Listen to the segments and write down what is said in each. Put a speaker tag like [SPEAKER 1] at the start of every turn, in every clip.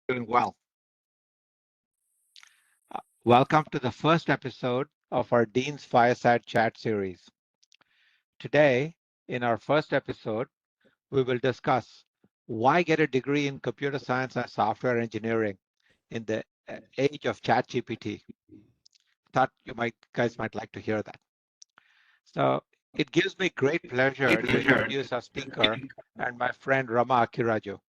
[SPEAKER 1] Doing well. Welcome to the first episode of our Dean's Fireside Chat series. Today, in our first episode, we will discuss why get a degree in computer science and software engineering in the age of ChatGPT. Thought you guys might like to hear that. So it gives me great pleasure to introduce our speaker and my friend Rama Akiraju.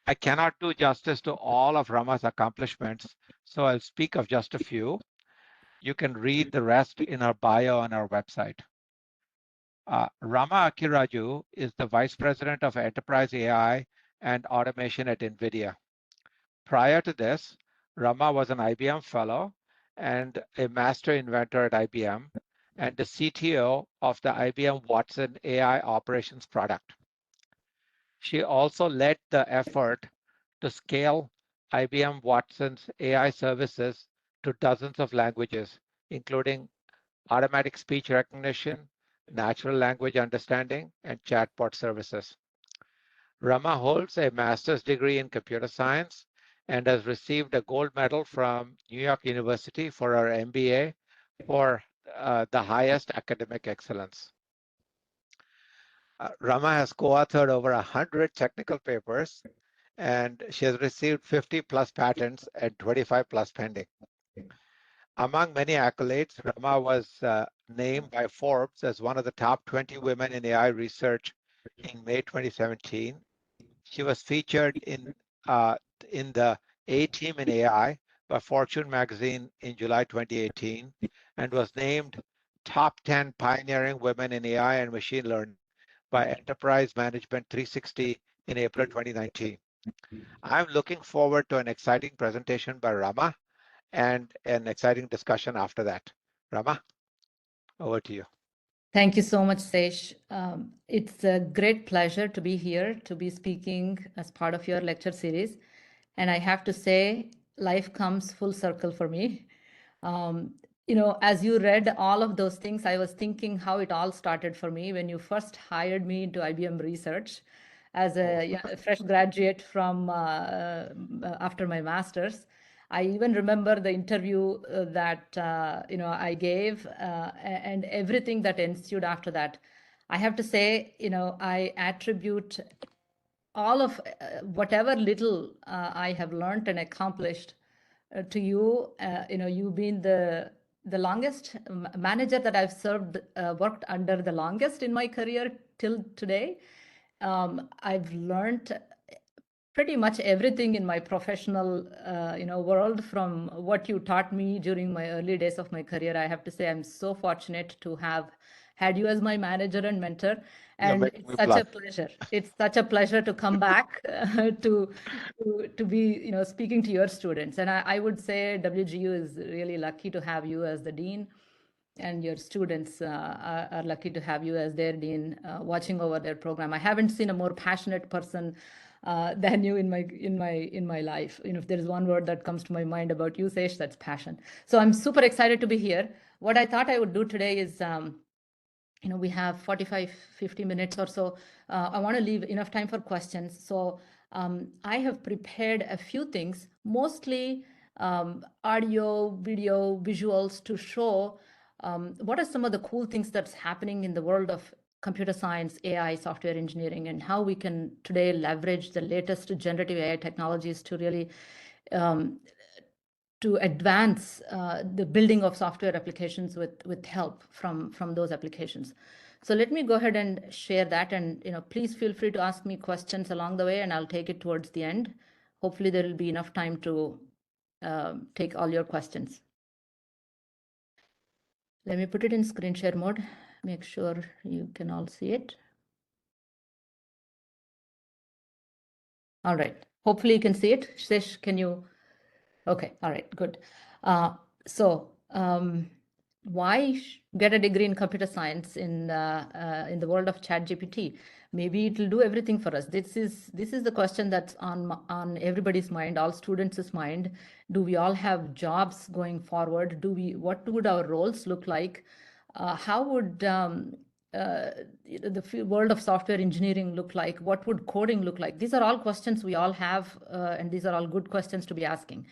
[SPEAKER 1] I cannot do justice to all of Rama's accomplishments, so I'll speak of just a few. You can read the rest in our bio on our website. Rama Akiraju is the Vice President of Enterprise AI and Automation at NVIDIA. Prior to this, Rama was an IBM Fellow and a Master Inventor at IBM and the CTO of the IBM Watson AI Operations product. She also led the effort to scale IBM Watson's AI services to dozens of languages, including automatic speech recognition, natural language understanding, and chatbot services. Rama holds a master's degree in computer science and has received a gold medal from New York University for her MBA for the highest academic excellence. Rama has co-authored over 100 technical papers, and she has received 50 plus patents and 25 plus pending. Among many accolades, Rama was named by Forbes as one of the top 20 women in AI research in May 2017. She was featured in the A Team in AI by Fortune magazine in July 2018 and was named top 10 pioneering women in AI and machine learning by Enterprise Management 360 in April 2019. I'm looking forward to an exciting presentation by Rama and an exciting discussion after that. Rama, over to you.
[SPEAKER 2] Thank you so much, Sesh. It's a great pleasure to be here, to be speaking as part of your lecture series. And I have to say, life comes full circle for me. As you read all of those things, I was thinking how it all started for me when you first hired me into IBM Research as a fresh graduate from after my master's. I even remember the interview that I gave and everything that ensued after that. I have to say, I attribute all of whatever little I have learned and accomplished to you. You've been the longest manager that I've served, worked under the longest in my career till today. I've learned pretty much everything in my professional world from what you taught me during my early days of my career. I have to say I'm so fortunate to have had you as my manager and mentor, and it's such a pleasure. It's such a pleasure to come back to be speaking to your students. And I would say WGU is really lucky to have you as the dean, and your students are lucky to have you as their dean, watching over their program. I haven't seen a more passionate person than you in my life. If there is one word that comes to my mind about you, Sesh, that's passion. So I'm super excited to be here. What I thought I would do today is, we have 45-50 minutes or so. I want to leave enough time for questions. So I have prepared a few things, mostly audio, video, visuals to show what are some of the cool things that's happening in the world of computer science, AI, software engineering, and how we can today leverage the latest generative AI technologies to really to advance the building of software applications with help from those applications. So let me go ahead and share that, and please feel free to ask me questions along the way, and I'll take it towards the end. Hopefully there will be enough time to take all your questions. Let me put it in screen share mode. Make sure you can all see it. All right. Hopefully you can see it. Sesh, can you? Okay. All right. Good. Why get a degree in computer science in the world of ChatGPT? Maybe it will do everything for us. This is the question that's on everybody's mind, all students' mind. Do we all have jobs going forward? What would our roles look like? How would the world of software engineering look like? What would coding look like? These are all questions we all have, and these are all good questions to be asking.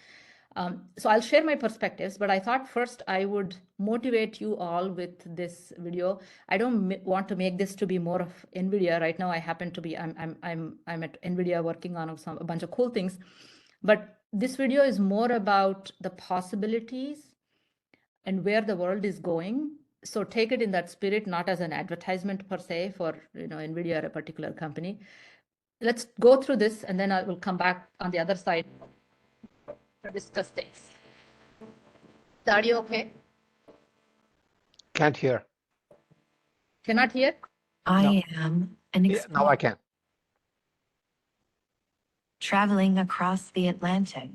[SPEAKER 2] So I'll share my perspectives, but I thought first I would motivate you all with this video. I don't want to make this to be more of NVIDIA. Right now, I happen to be I'm at NVIDIA working on a bunch of cool things, but this video is more about the possibilities and where the world is going. So take it in that spirit, not as an advertisement per se for NVIDIA or a particular company. Let's go through this, and then I will come back on the other side to discuss things. Is the audio okay?
[SPEAKER 1] Can't hear.
[SPEAKER 2] Cannot hear?
[SPEAKER 3] I am an
[SPEAKER 1] Yeah, now I
[SPEAKER 3] explorer
[SPEAKER 1] can.
[SPEAKER 3] traveling across the Atlantic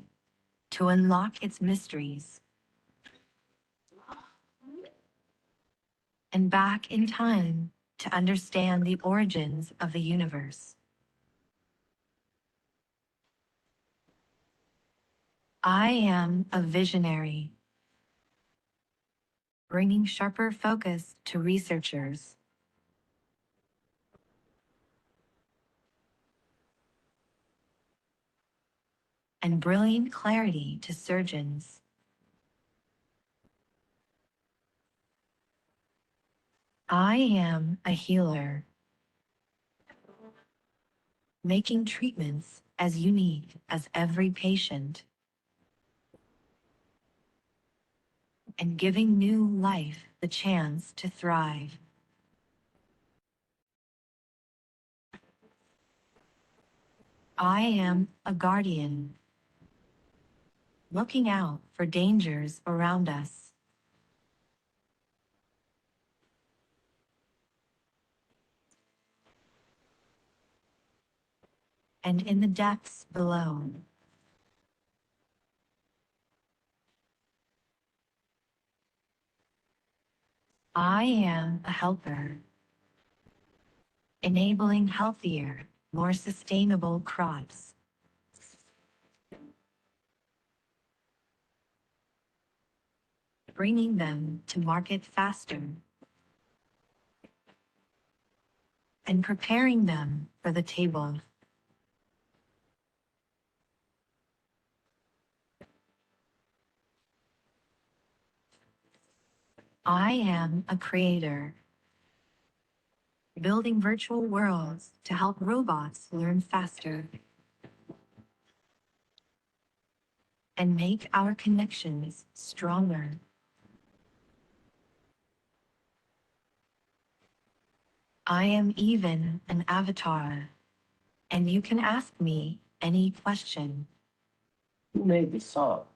[SPEAKER 3] to unlock its mysteries and back in time to understand the origins of the universe. I am a visionary, bringing sharper focus to researchers and brilliant clarity to surgeons. I am a healer, making treatments as unique as every patient and giving new life the chance to thrive. I am a guardian, looking out for dangers around us. And in the depths below. I am a helper, enabling healthier, more sustainable crops. Bringing them to market faster and preparing them for the table. I am a creator, building virtual worlds to help robots learn faster and make our connections stronger. I am even an avatar, and you can ask me any question.
[SPEAKER 4] Who made this song?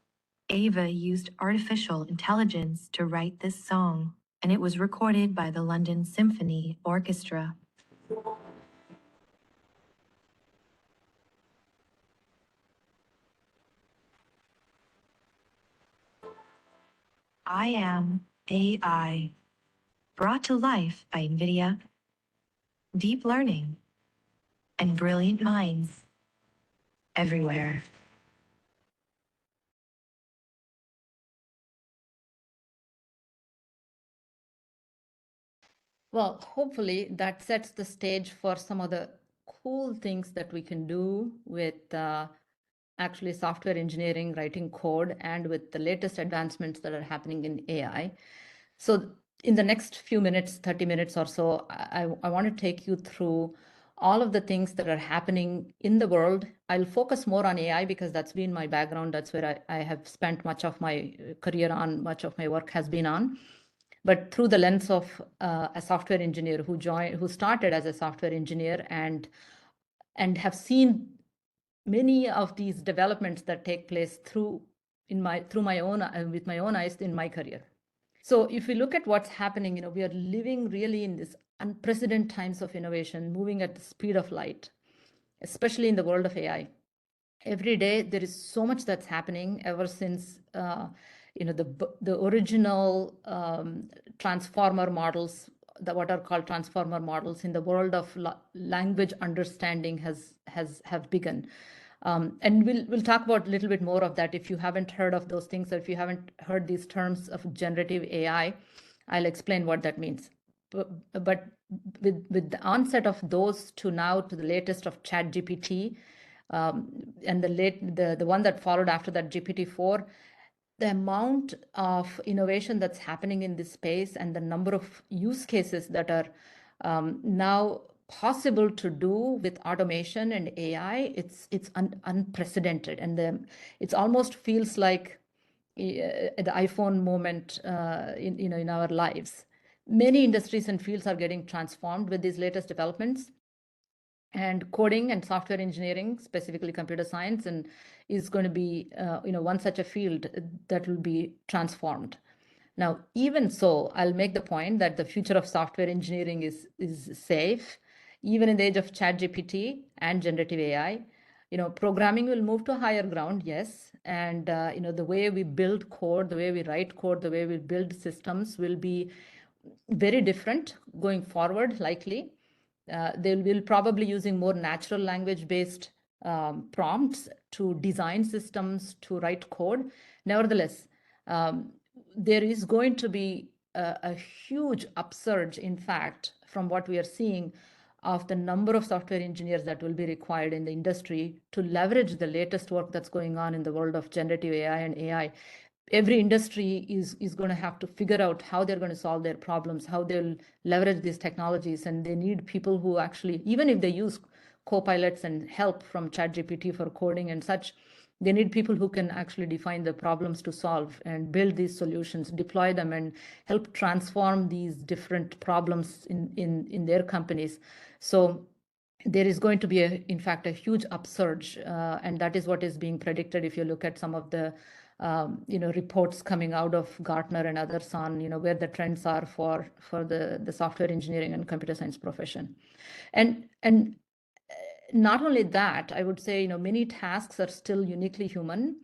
[SPEAKER 3] Ava used artificial intelligence to write this song, and it was recorded by the London Symphony Orchestra. I am AI, brought to life by NVIDIA, deep learning, and brilliant minds everywhere.
[SPEAKER 2] Well, hopefully that sets the stage for some of the cool things that we can do with actually software engineering, writing code, and with the latest advancements that are happening in AI. So in the next few minutes, 30 minutes or so, I want to take you through all of the things that are happening in the world. I'll focus more on AI because that's been my background. That's where I have spent much of my career on, much of my work has been on. But through the lens of a software engineer who started as a software engineer and have seen many of these developments that take place with my own eyes in my career. So if we look at what's happening, we are living really in this unprecedented times of innovation, moving at the speed of light, especially in the world of AI. Every day there is so much that's happening ever since the original transformer models, what are called transformer models in the world of language understanding have begun. And we'll talk about a little bit more of that. If you haven't heard of those things, or if you haven't heard these terms of generative AI, I'll explain what that means. But with the onset of those to now to the latest of ChatGPT, and the one that followed after that, GPT-4, the amount of innovation that's happening in this space and the number of use cases that are now possible to do with automation and AI, it's unprecedented, and it almost feels like the iPhone moment in our lives. Many industries and fields are getting transformed with these latest developments. And coding and software engineering, specifically computer science, and is going to be one such a field that will be transformed. Now, even so, I'll make the point that the future of software engineering is safe, even in the age of ChatGPT and generative AI. Programming will move to higher ground, yes, and the way we build code, the way we write code, the way we build systems will be very different going forward, likely. They will probably using more natural language-based prompts to design systems, to write code. Nevertheless, there is going to be a huge upsurge, in fact, from what we are seeing of the number of software engineers that will be required in the industry to leverage the latest work that's going on in the world of generative AI and AI. Every industry is going to have to figure out how they're going to solve their problems, how they'll leverage these technologies, and they need people who actually, even if they use co-pilots and help from ChatGPT for coding and such, they need people who can actually define the problems to solve and build these solutions, deploy them, and help transform these different problems in their companies. So there is going to be, in fact, a huge upsurge, and that is what is being predicted if you look at some of the reports coming out of Gartner and others on where the trends are for the software engineering and computer science profession. And not only that, I would say many tasks are still uniquely human,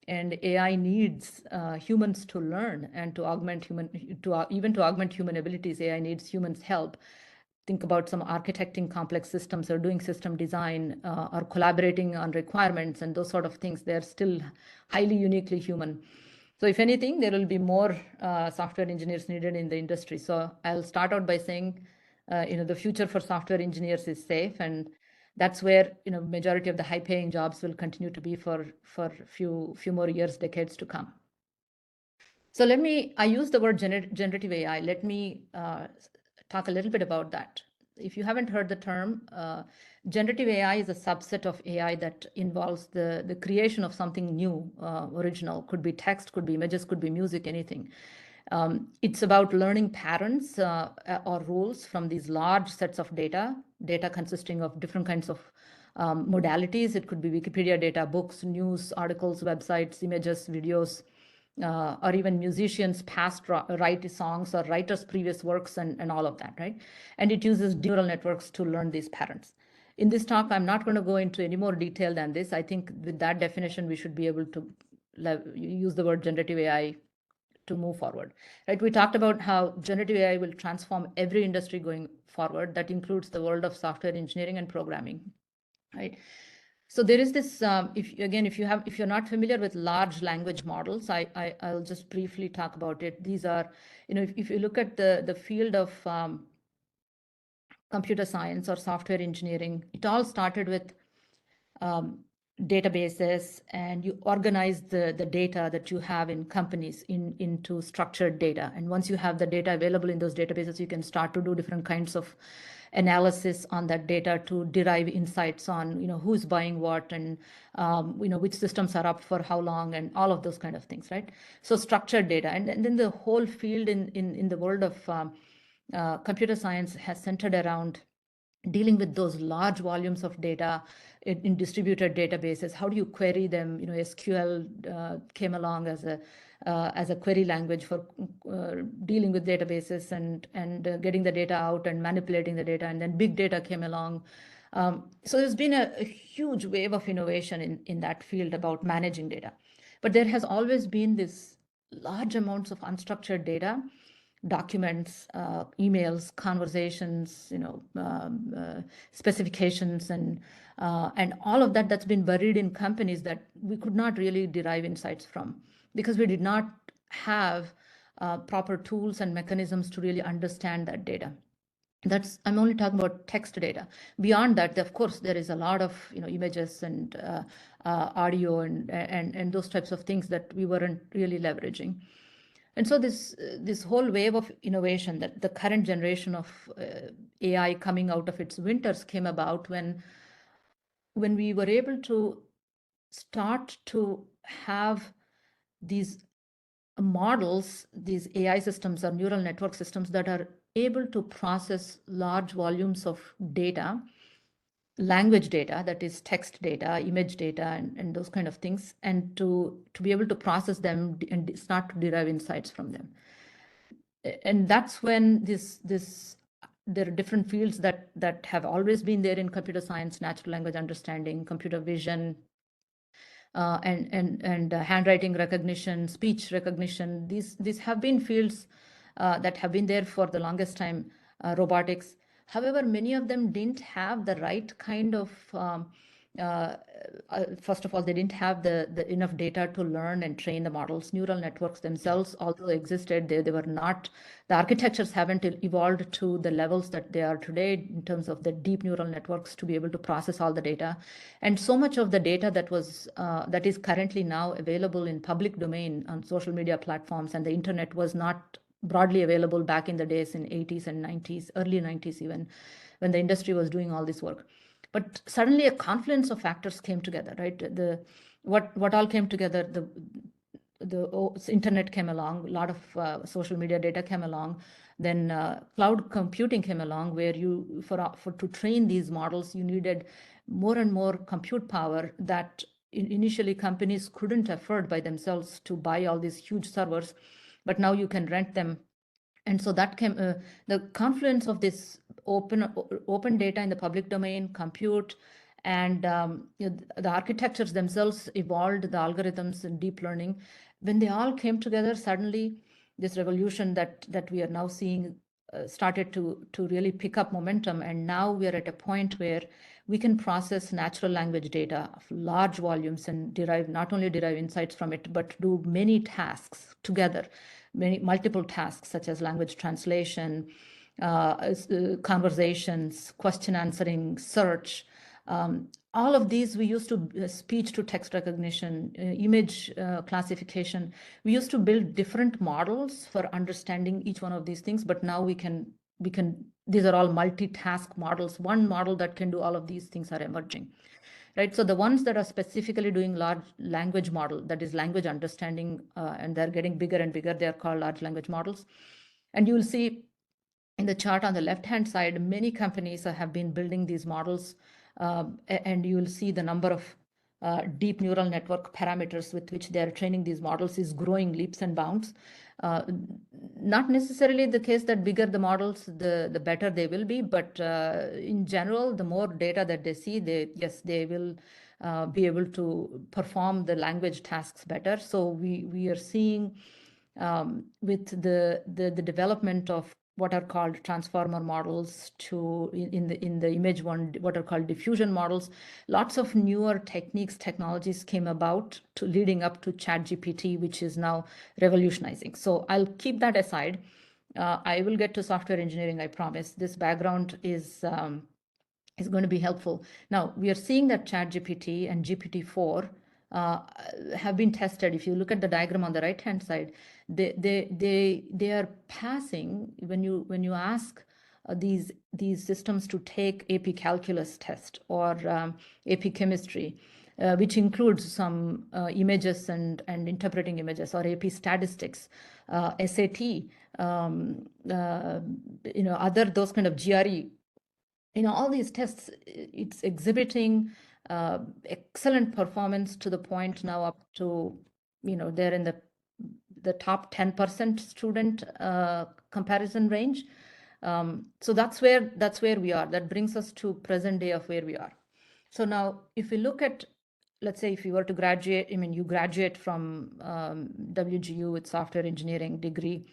[SPEAKER 2] and AI needs humans to learn and to augment human abilities. AI needs humans' help. Think about some architecting complex systems or doing system design or collaborating on requirements and those sort of things. They're still highly uniquely human. So if anything, there will be more software engineers needed in the industry. So I'll start out by saying, the future for software engineers is safe, and that's where majority of the high-paying jobs will continue to be for few more years, decades to come. So I use the word generative AI. Let me talk a little bit about that. If you haven't heard the term, generative AI is a subset of AI that involves the creation of something new, original. Could be text, could be images, could be music, anything. It's about learning patterns or rules from these large sets of data consisting of different kinds of modalities. It could be Wikipedia data, books, news, articles, websites, images, videos, or even musicians' past write songs or writers' previous works and all of that, right? And it uses neural networks to learn these patterns. In this talk, I'm not going to go into any more detail than this. I think with that definition, we should be able to use the word generative AI to move forward, right? We talked about how generative AI will transform every industry going forward. That includes the world of software engineering and programming, right? So there is this, if you're not familiar with large language models, I'll just briefly talk about it. These are, if you look at the field of computer science or software engineering, it all started with databases, and you organize the data that you have in companies into structured data. And once you have the data available in those databases, you can start to do different kinds of analysis on that data to derive insights on who's buying what, and which systems are up for how long, and all of those kind of things, right? So structured data, and then the whole field in the world of computer science has centered around dealing with those large volumes of data in distributed databases. How do you query them? SQL came along as a query language for dealing with databases and getting the data out and manipulating the data. And then big data came along. So there's been a huge wave of innovation in that field about managing data. But there has always been this large amounts of unstructured data, documents, emails, conversations, specifications, and all of that's been buried in companies that we could not really derive insights from, because we did not have proper tools and mechanisms to really understand that data. I'm only talking about text data. Beyond that, of course, there is a lot of images and audio and those types of things that we weren't really leveraging. And so this whole wave of innovation, that the current generation of AI coming out of its winters, came about when we were able to start to have these models, these AI systems or neural network systems that are able to process large volumes of data, language data, that is text data, image data, and those kind of things, and to be able to process them and start to derive insights from them. And that's when there are different fields that have always been there in computer science: natural language understanding, computer vision, and handwriting recognition, speech recognition. These have been fields that have been there for the longest time. Robotics. However, many of them didn't have the right kind of first of all, they didn't have the enough data to learn and train the models. Neural networks themselves, although existed, they were not, the architectures haven't evolved to the levels that they are today in terms of the deep neural networks to be able to process all the data. And so much of the data that is currently now available in public domain on social media platforms and the internet was not broadly available back in the days in 80s and 90s, early 90s even, when the industry was doing all this work. But suddenly a confluence of factors came together, right? What all came together? The internet came along, a lot of social media data came along, then cloud computing came along, where you to train these models, you needed more and more compute power that initially companies couldn't afford by themselves to buy all these huge servers, but now you can rent them. And so that came, the confluence of this open data in the public domain, compute, and the architectures themselves evolved, the algorithms and deep learning. When they all came together, suddenly this revolution that we are now seeing started to really pick up momentum. And now we are at a point where we can process natural language data of large volumes and not only derive insights from it, but do many tasks together, multiple tasks such as language translation, conversations, question answering, search. All of these we used to speech to text recognition, image classification. We used to build different models for understanding each one of these things, but now we can these are all multitask models. One model that can do all of these things are emerging, right? So the ones that are specifically doing large language model, that is language understanding, and they're getting bigger and bigger, they're called large language models. And you will see in the chart on the left-hand side, many companies have been building these models, and you will see the number of deep neural network parameters with which they are training these models is growing leaps and bounds. Not necessarily the case that bigger the models, the better they will be, but in general, the more data that they see, they will be able to perform the language tasks better. So we are seeing with the development of what are called transformer models to in the image one, what are called diffusion models. Lots of newer technologies came about to leading up to ChatGPT, which is now revolutionizing. So I'll keep that aside. I will get to software engineering, I promise. This background is going to be helpful. Now, we are seeing that ChatGPT and GPT-4 have been tested. If you look at the diagram on the right-hand side, they are passing when you ask these systems to take AP Calculus test or AP Chemistry, which includes some images and interpreting images, or AP Statistics, SAT, other those kind of GRE. All these tests, it's exhibiting excellent performance to the point now up to, they're in the top 10% student comparison range. So that's where we are. That brings us to present day of where we are. So now, if we look at, let's say, if you were to graduate, you graduate from WGU with software engineering degree,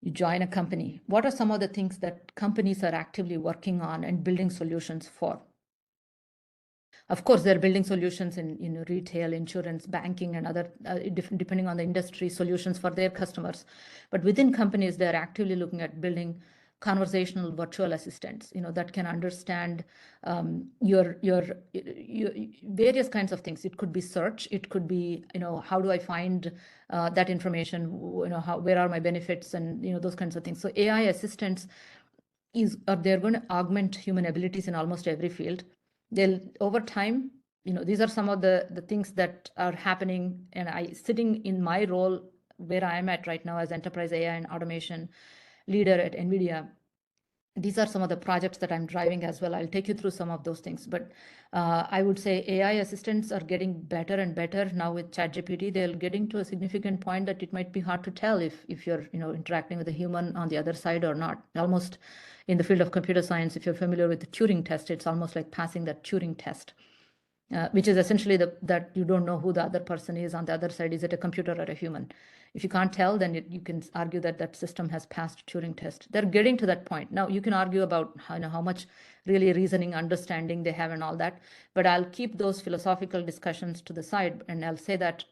[SPEAKER 2] you join a company. What are some of the things that companies are actively working on and building solutions for? Of course, they're building solutions in retail, insurance, banking, and other different, depending on the industry, solutions for their customers. But within companies, they're actively looking at building conversational virtual assistants, that can understand your various kinds of things. It could be search, it could be, how do I find that information, where are my benefits, and those kinds of things. So AI assistants they're going to augment human abilities in almost every field. They'll over time, these are some of the things that are happening, and sitting in my role where I am at right now as enterprise AI and automation leader at NVIDIA. These are some of the projects that I'm driving as well. I'll take you through some of those things. But I would say AI assistants are getting better and better now with ChatGPT. They're getting to a significant point that it might be hard to tell if you're interacting with a human on the other side or not. Almost in the field of computer science, if you're familiar with the Turing test, it's almost like passing that Turing test. Which is essentially that you don't know who the other person is on the other side. Is it a computer or a human? If you can't tell, then you can argue that system has passed Turing test. They're getting to that point. Now, you can argue about how much really reasoning, understanding they have and all that, but I'll keep those philosophical discussions to the side, and I'll say that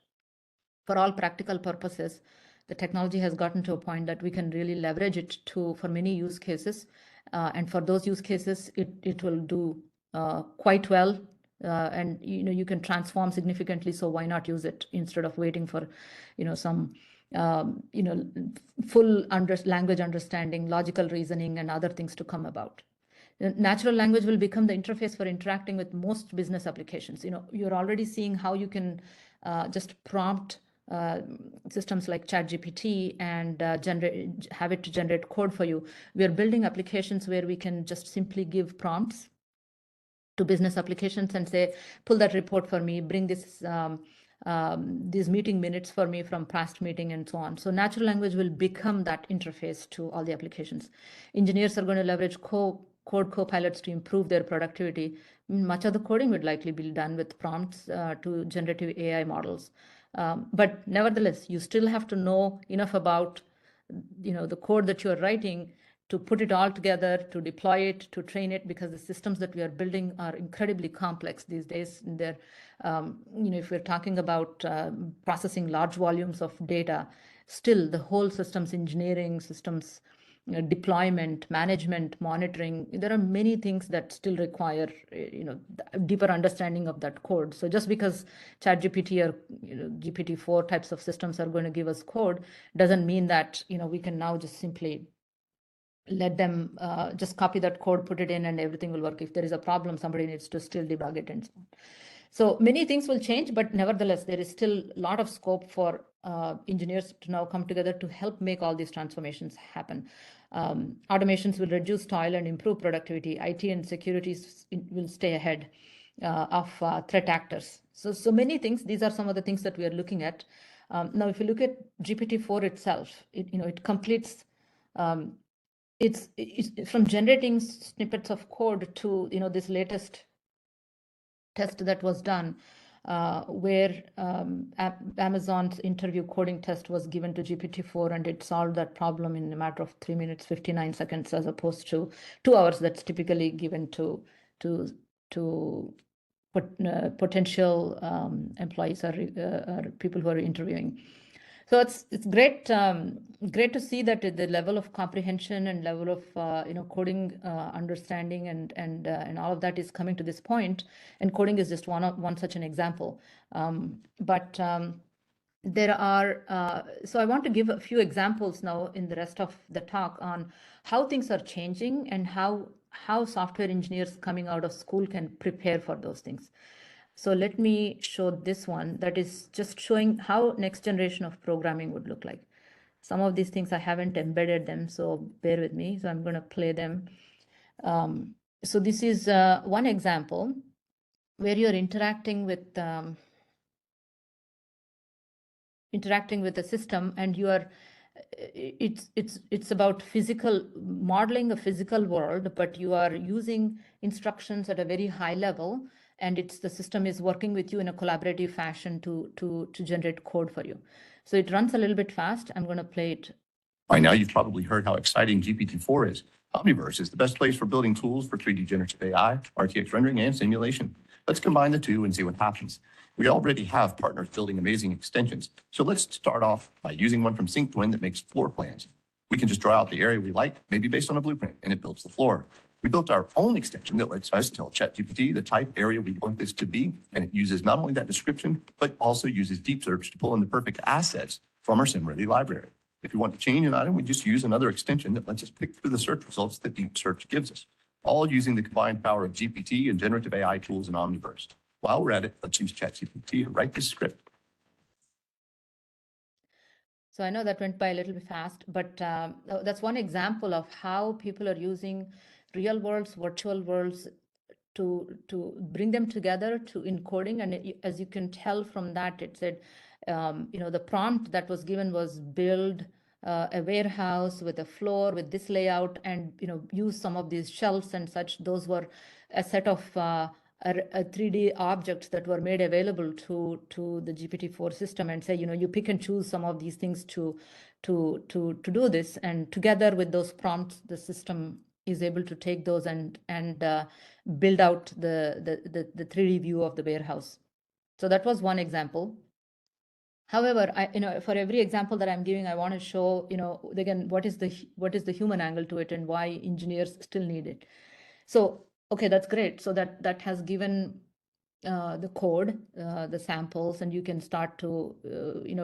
[SPEAKER 2] for all practical purposes, the technology has gotten to a point that we can really leverage it for many use cases. And for those use cases, it will do quite well. And you can transform significantly, so why not use it instead of waiting for some full language understanding, logical reasoning, and other things to come about. Natural language will become the interface for interacting with most business applications. You're already seeing how you can just prompt systems like ChatGPT and have it to generate code for you. We are building applications where we can just simply give prompts to business applications and say, pull that report for me, bring these meeting minutes for me from past meeting, and so on. So natural language will become that interface to all the applications. Engineers are going to leverage code co-pilots to improve their productivity. Much of the coding would likely be done with prompts to generative AI models. But nevertheless, you still have to know enough about the code that you're writing to put it all together, to deploy it, to train it, because the systems that we are building are incredibly complex these days. They're, if we're talking about processing large volumes of data, still the whole systems engineering, systems deployment, management, monitoring, there are many things that still require deeper understanding of that code. So just because ChatGPT or GPT-4 types of systems are going to give us code doesn't mean that we can now just simply let them just copy that code, put it in, and everything will work. If there is a problem, somebody needs to still debug it and so on. So many things will change, but nevertheless, there is still a lot of scope for engineers to now come together to help make all these transformations happen. Automations will reduce toil and improve productivity. IT and security will stay ahead of threat actors. So many things. These are some of the things that we are looking at. Now, if you look at GPT-4 itself, it completes. It's from generating snippets of code to this latest test that was done, where Amazon's interview coding test was given to GPT-4, and it solved that problem in a matter of 3 minutes 59 seconds, as opposed to 2 hours that's typically given to potential employees or people who are interviewing. So it's great to see that the level of comprehension and level of coding understanding and all of that is coming to this point, and coding is just one such an example. There are so I want to give a few examples now in the rest of the talk on how things are changing and how software engineers coming out of school can prepare for those things. So let me show this one that is just showing how next generation of programming would look like. Some of these things I haven't embedded them, so bear with me. So I'm going to play them. So this is one example where you're interacting with the system, and you are it's about modeling a physical world, but you are using instructions at a very high level, and the system is working with you in a collaborative fashion to generate code for you. So it runs a little bit fast. I'm going to play it.
[SPEAKER 5] By now, you've probably heard how exciting GPT-4 is. Omniverse is the best place for building tools for 3D generative AI, RTX rendering, and simulation. Let's combine the two and see what happens. We already have partners building amazing extensions, so let's start off by using one from SyncTwin that makes floor plans. We can just draw out the area we like, maybe based on a blueprint, and it builds the floor. We built our own extension that lets us tell ChatGPT the type area we want this to be, and it uses not only that description, but also uses deep search to pull in the perfect assets from our SimReady library. If you want to change an item, we just use another extension that lets us pick through the search results that deep search gives us, all using the combined power of GPT and generative AI tools in Omniverse. While we're at it, let's use ChatGPT to write this script.
[SPEAKER 2] So I know that went by a little bit fast, but that's one example of how people are using real worlds, virtual worlds to bring them together to encoding. And as you can tell from that, it said, the prompt that was given was build a warehouse with a floor with this layout, and use some of these shelves and such. Those were a set of a 3D objects that were made available to the GPT-4 system, and say, you pick and choose some of these things to do this, and together with those prompts, the system is able to take those and build out the 3D view of the warehouse. So that was one example. However, for every example that I'm giving, I want to show, again, what is the human angle to it and why engineers still need it. So, okay, that's great. So that has given the code, the samples, and you can start to,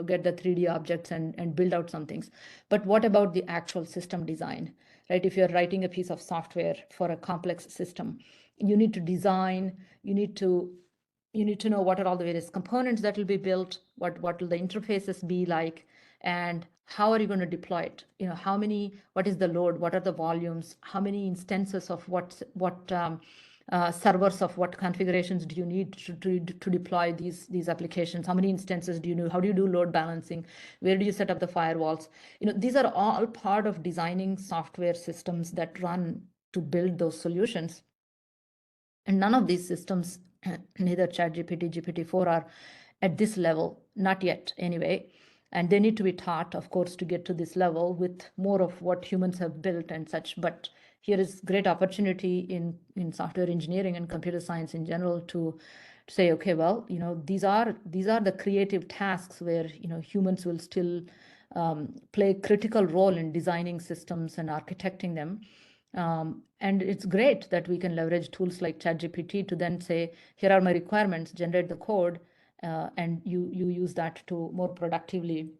[SPEAKER 2] get the 3D objects and build out some things. But what about the actual system design, right? If you're writing a piece of software for a complex system, you need to design, you need to know what are all the various components that will be built, what will the interfaces be like, and how are you going to deploy it? What is the load? What are the volumes? How many instances of what servers of what configurations do you need to deploy these applications? How many instances do you need? How do you do load balancing? Where do you set up the firewalls? These are all part of designing software systems that run to build those solutions. And none of these systems, neither ChatGPT, GPT-4, are at this level, not yet anyway. And they need to be taught, of course, to get to this level with more of what humans have built and such. But here is great opportunity in software engineering and computer science in general to say, okay, well, these are the creative tasks where humans will still play a critical role in designing systems and architecting them. And it's great that we can leverage tools like ChatGPT to then say, here are my requirements, generate the code, and you use that to more productively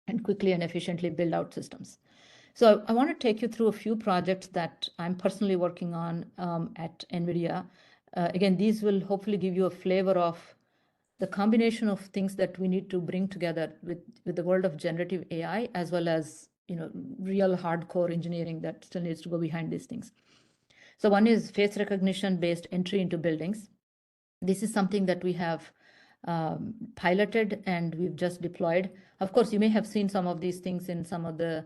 [SPEAKER 2] and quickly and efficiently build out systems. So I want to take you through a few projects that I'm personally working on at NVIDIA. Again, these will hopefully give you a flavor of the combination of things that we need to bring together with the world of generative AI, as well as real hardcore engineering that still needs to go behind these things. So one is face recognition based entry into buildings. This is something that we have piloted and we've just deployed. Of course, you may have seen some of these things in some of the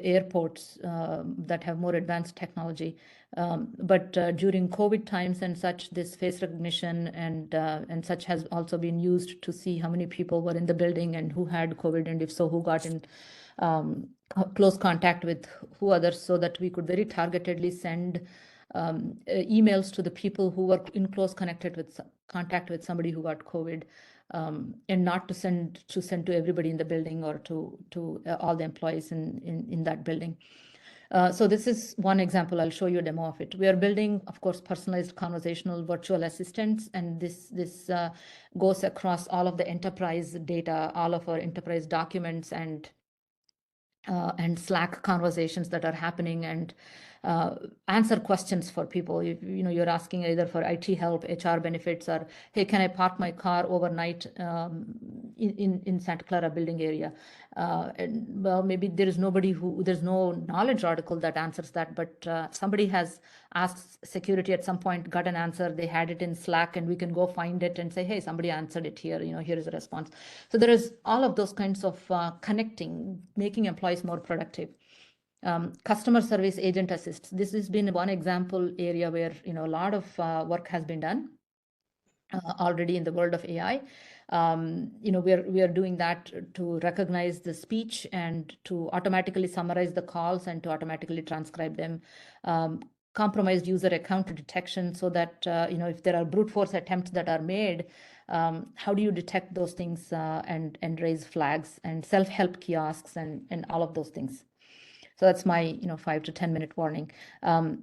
[SPEAKER 2] airports that have more advanced technology. But during COVID times and such, this face recognition and such has also been used to see how many people were in the building and who had COVID, and if so, who got in close contact with who others, so that we could very targetedly send emails to the people who were in close contact with somebody who got COVID, and not to send to everybody in the building or to all the employees in that building. So this is one example. I'll show you a demo of it. We are building, of course, personalized conversational virtual assistants, and this goes across all of the enterprise data, all of our enterprise documents and Slack conversations that are happening, and answer questions for people. You're asking either for IT help, HR benefits, or hey, can I park my car overnight in Santa Clara building area? And well, maybe there's no knowledge article that answers that, but somebody has asked security at some point, got an answer, they had it in Slack, and we can go find it and say, hey, somebody answered it here, here is a response. So there is all of those kinds of connecting, making employees more productive. Customer service agent assists. This has been one example area where a lot of work has been done already in the world of AI. We are doing that to recognize the speech and to automatically summarize the calls and to automatically transcribe them. Compromised user account detection, so that if there are brute force attempts that are made, how do you detect those things and raise flags, and self-help kiosks and all of those things. So that's my 5 to 10 minute warning.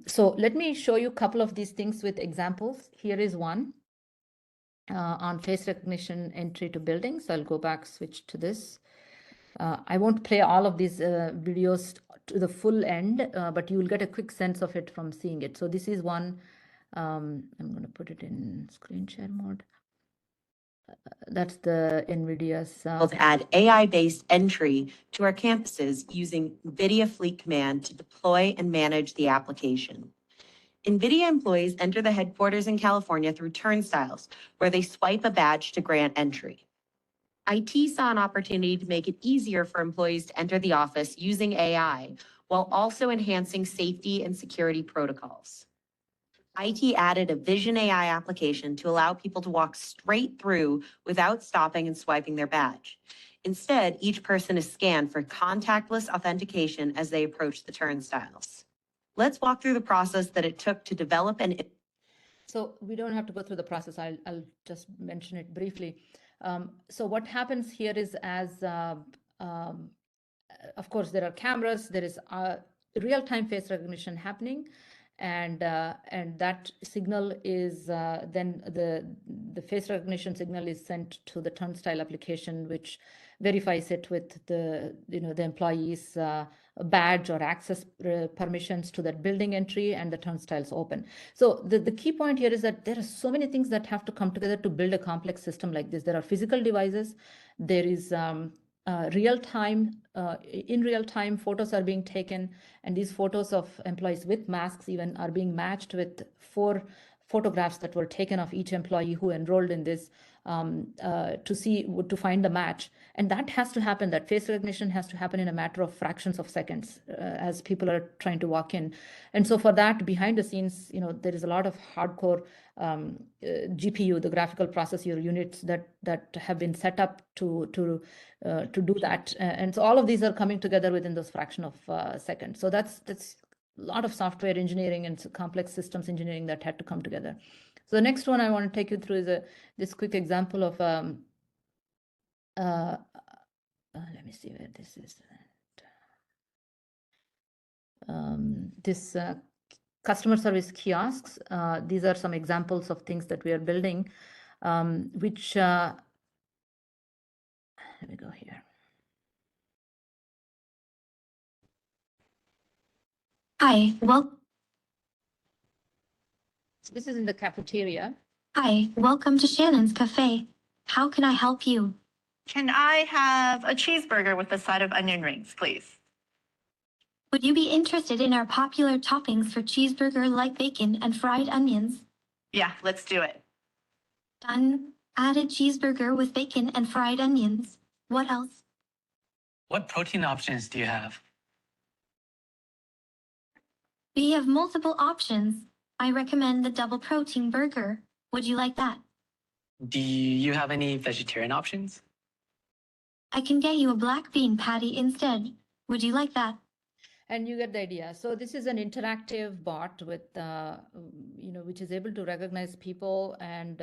[SPEAKER 2] So let me show you a couple of these things with examples. Here is one on face recognition entry to buildings. So I'll go back, switch to this. I won't play all of these videos to the full end, but you will get a quick sense of it from seeing it. So this is one. I'm going to put it in screen share mode. That's the NVIDIA's.
[SPEAKER 6] To add AI-based entry to our campuses using NVIDIA Fleet Command to deploy and manage the application. NVIDIA employees enter the headquarters in California through turnstiles, where they swipe a badge to grant entry. IT saw an opportunity to make it easier for employees to enter the office using AI, while also enhancing safety and security protocols. IT added a Vision AI application to allow people to walk straight through without stopping and swiping their badge. Instead, each person is scanned for contactless authentication as they approach the turnstiles. Let's walk through the process that it took to develop and...
[SPEAKER 2] So we don't have to go through the process. I'll just mention it briefly. So what happens here is of course, there are cameras, there is real-time face recognition happening, and that signal is then the face recognition signal is sent to the turnstile application, which verifies it with the employee's badge or access permissions to that building entry, and the turnstiles open. So the key point here is that there are so many things that have to come together to build a complex system like this. There are physical devices, there is in real time photos are being taken, and these photos of employees with masks even are being matched with 4 photographs that were taken of each employee who enrolled in this to find the match. And that has to happen, that face recognition has to happen in a matter of fractions of seconds as people are trying to walk in. And so for that, behind the scenes, there is a lot of hardcore GPU, the graphical processor units that have been set up to do that. And so all of these are coming together within those fraction of seconds. So that's a lot of software engineering and complex systems engineering that had to come together. So the next one I want to take you through is this quick example of let me see where this is. This customer service kiosks. These are some examples of things that we are building, which let me go here.
[SPEAKER 3] Hi,
[SPEAKER 2] So this is in the cafeteria.
[SPEAKER 3] Hi, welcome to Shannon's Cafe. How can I help you?
[SPEAKER 7] Can I have a cheeseburger with a side of onion rings, please?
[SPEAKER 3] Would you be interested in our popular toppings for cheeseburger like bacon and fried onions?
[SPEAKER 7] Yeah, let's do it.
[SPEAKER 3] Done. Added cheeseburger with bacon and fried onions. What else?
[SPEAKER 8] What protein options do you have?
[SPEAKER 3] We have multiple options. I recommend the double protein burger. Would you like that?
[SPEAKER 8] Do you have any vegetarian options?
[SPEAKER 3] I can get you a black bean patty instead. Would you like that?
[SPEAKER 2] And you get the idea. So this is an interactive bot with, which is able to recognize people, and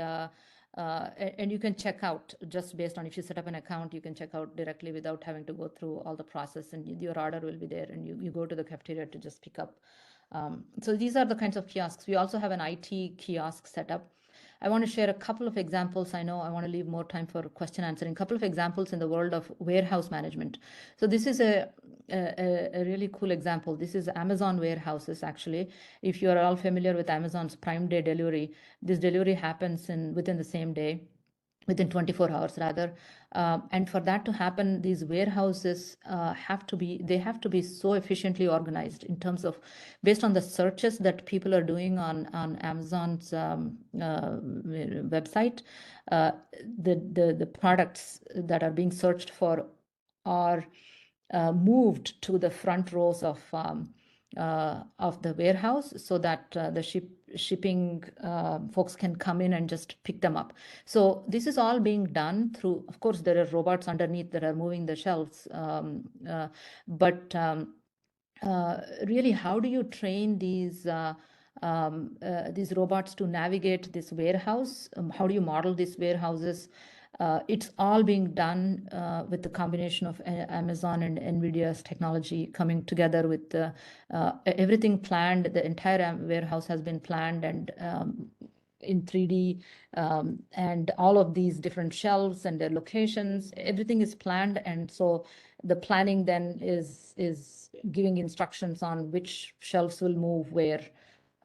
[SPEAKER 2] you can check out just based on, if you set up an account, you can check out directly without having to go through all the process, and your order will be there, and you go to the cafeteria to just pick up. So these are the kinds of kiosks. We also have an IT kiosk set up. I want to share a couple of examples. I know I want to leave more time for question answering. A couple of examples in the world of warehouse management. So this is a really cool example. This is Amazon warehouses, actually. If you are all familiar with Amazon's Prime Day delivery, this delivery happens within the same day, within 24 hours rather. And for that to happen, these warehouses have to be so efficiently organized in terms of, based on the searches that people are doing on Amazon's website, the products that are being searched for are moved to the front rows of the warehouse, so that the shipping folks can come in and just pick them up. So this is all being done through, of course, there are robots underneath that are moving the shelves, but really, how do you train these robots to navigate this warehouse? How do you model these warehouses? It's all being done with the combination of Amazon and NVIDIA's technology coming together with everything planned. The entire warehouse has been planned and in 3D, and all of these different shelves and their locations, everything is planned. And so the planning then is giving instructions on which shelves will move where.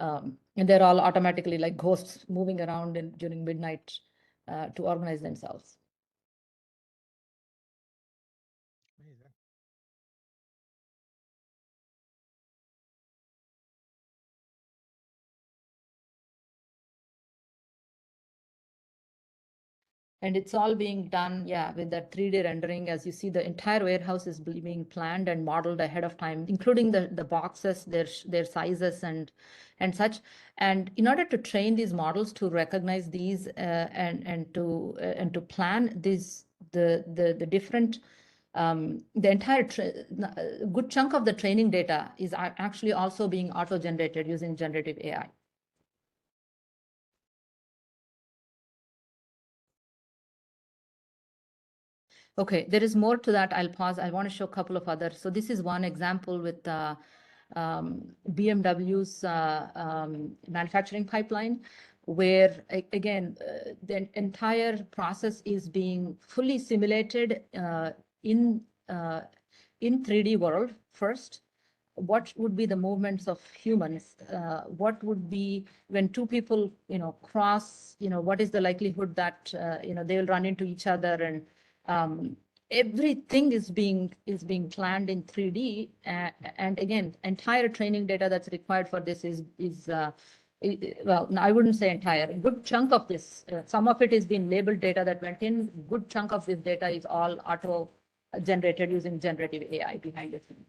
[SPEAKER 2] And they're all automatically like ghosts moving around during midnight to organize themselves.
[SPEAKER 1] Amazing.
[SPEAKER 2] And it's all being done, yeah, with that 3D rendering. As you see, the entire warehouse is being planned and modeled ahead of time, including the boxes, their sizes and such. And in order to train these models to recognize these and to plan these the different the entire good chunk of the training data is actually also being auto-generated using generative AI. Okay, there is more to that. I'll pause. I want to show a couple of others. So this is one example with BMW's manufacturing pipeline, where again, the entire process is being fully simulated in 3D world first. What would be the movements of humans? What would be when two people, cross? What is the likelihood that they will run into each other? And everything is being planned in 3D. And again, entire training data that's required for this is well, I wouldn't say entire. A good chunk of this, some of it is being labeled data that went in. Good chunk of this data is all auto generated using generative AI behind the scenes.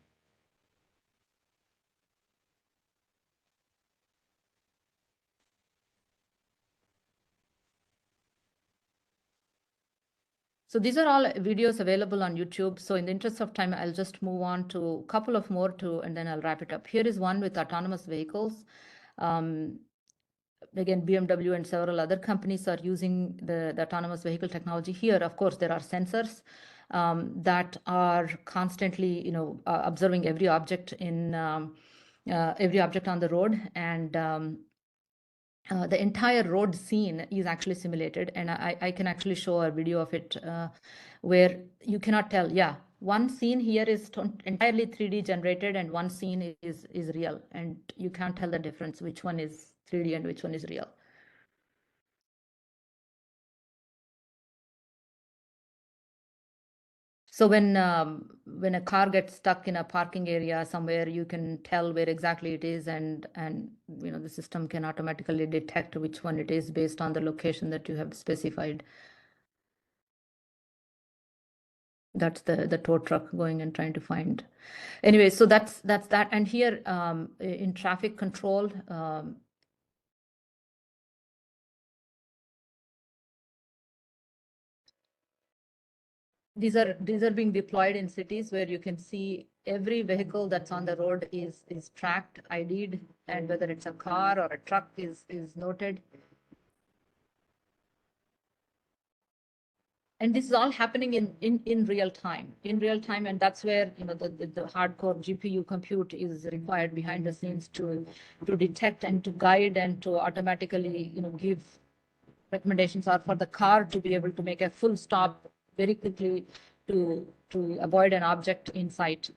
[SPEAKER 2] So these are all videos available on YouTube. So in the interest of time, I'll just move on to a couple of more and then I'll wrap it up. Here is one with autonomous vehicles. Again, BMW and several other companies are using the autonomous vehicle technology. Here, of course, there are sensors that are constantly, observing every object on the road, and the entire road scene is actually simulated. And I can actually show a video of it where you cannot tell. Yeah, one scene here is entirely 3D generated, and one scene is real, and you can't tell the difference which one is 3D and which one is real. So when a car gets stuck in a parking area somewhere, you can tell where exactly it is, and the system can automatically detect which one it is based on the location that you have specified. That's the tow truck going and trying to find. Anyway, so that's that. And here in traffic control, these are being deployed in cities where you can see every vehicle that's on the road is tracked, ID'd, and whether it's a car or a truck is noted. And this is all happening in real time, and that's where the hardcore GPU compute is required behind the scenes to detect and to guide and to automatically give recommendations, or for the car to be able to make a full stop very quickly to avoid an object in sight.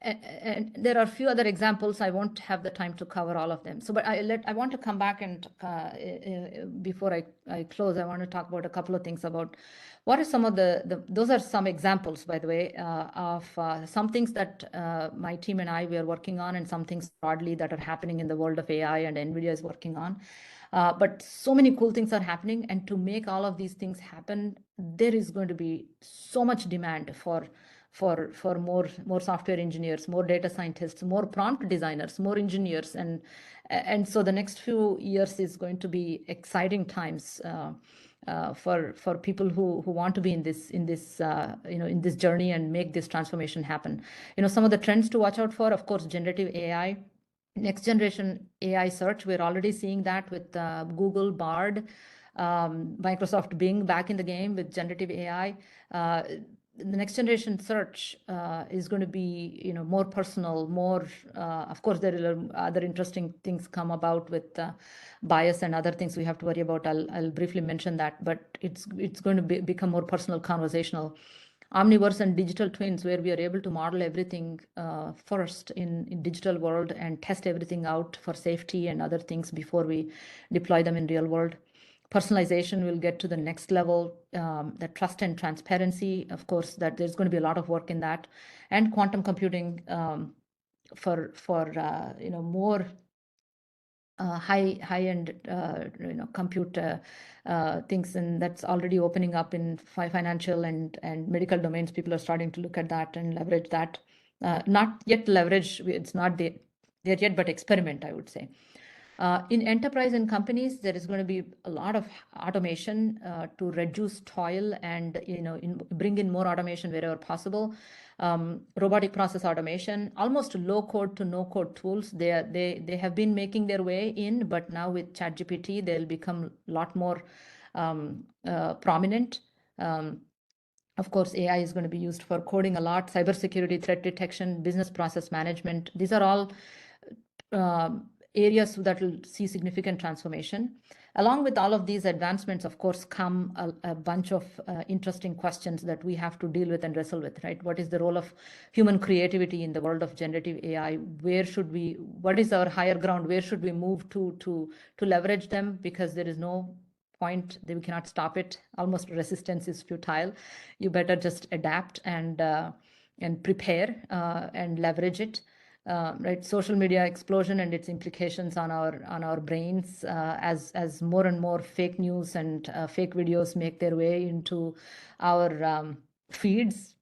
[SPEAKER 2] And there are a few other examples. I won't have the time to cover all of them. So, but I want to come back and before I close, I want to talk about a couple of things about what are some of those are some examples, by the way, of some things that my team and we are working on, and some things broadly that are happening in the world of AI and NVIDIA is working on. But so many cool things are happening, and to make all of these things happen, there is going to be so much demand for more software engineers, more data scientists, more prompt designers, more engineers, and so the next few years is going to be exciting times for people who want to be in this in this journey and make this transformation happen. Some of the trends to watch out for, of course, generative AI. Next generation AI search, we're already seeing that with Google Bard, Microsoft Bing back in the game with generative AI. The next generation search is going to be more personal, more of course there are other interesting things come about with bias and other things we have to worry about. I'll briefly mention that, but it's going to become more personal, conversational. Omniverse and digital twins, where we are able to model everything first in digital world and test everything out for safety and other things before we deploy them in real world. Personalization will get to the next level. The trust and transparency, of course, that there's going to be a lot of work in that, and quantum computing for more high-end compute things, and that's already opening up in financial and medical domains. People are starting to look at that and leverage that. Not yet leverage, it's not there yet, but experiment, I would say. In enterprise and companies, there is going to be a lot of automation to reduce toil and bring in more automation wherever possible. Robotic process automation, almost low code to no code tools. They have been making their way in, but now with ChatGPT, they'll become a lot more prominent. Of course, AI is going to be used for coding a lot, cybersecurity, threat detection, business process management. These are all areas that will see significant transformation. Along with all of these advancements, of course, come a bunch of interesting questions that we have to deal with and wrestle with, right? What is the role of human creativity in the world of generative AI? What is our higher ground? Where should we move to leverage them? Because there is no point, we cannot stop it. Almost resistance is futile. You better just adapt and prepare and leverage it. Right, social media explosion and its implications on our brains as more and more fake news and fake videos make their way into our feeds.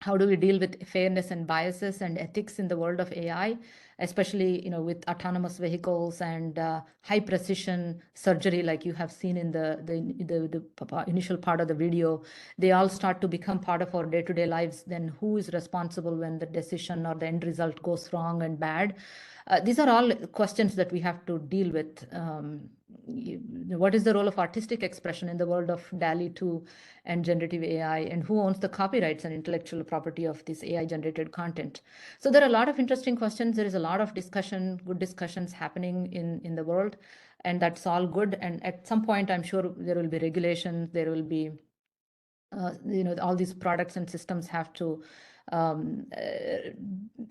[SPEAKER 2] How do we deal with fairness and biases and ethics in the world of AI, especially with autonomous vehicles and high precision surgery, like you have seen in the initial part of the video? They all start to become part of our day-to-day lives. Then who is responsible when the decision or the end result goes wrong and bad? These are all questions that we have to deal with. What is the role of artistic expression in the world of DALL-E 2 and generative AI, and who owns the copyrights and intellectual property of this AI generated content? So there are a lot of interesting questions. There is a lot of good discussions happening in the world, and that's all good. And at some point, I'm sure there will be regulations, there will be all these products and systems have to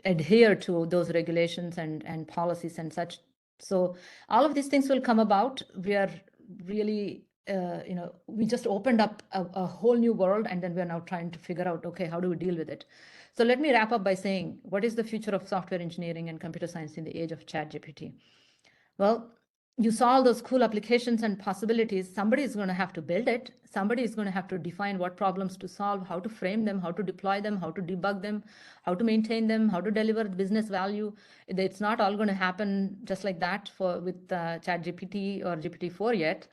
[SPEAKER 2] adhere to those regulations and policies and such. So all of these things will come about. We are really, we just opened up a whole new world, and then we're now trying to figure out, okay, how do we deal with it? So let me wrap up by saying, what is the future of software engineering and computer science in the age of ChatGPT? Well, you saw all those cool applications and possibilities. Somebody is going to have to build it. Somebody is going to have to define what problems to solve, how to frame them, how to deploy them, how to debug them, how to maintain them, how to deliver business value. It's not all going to happen just like that with ChatGPT or GPT-4 yet.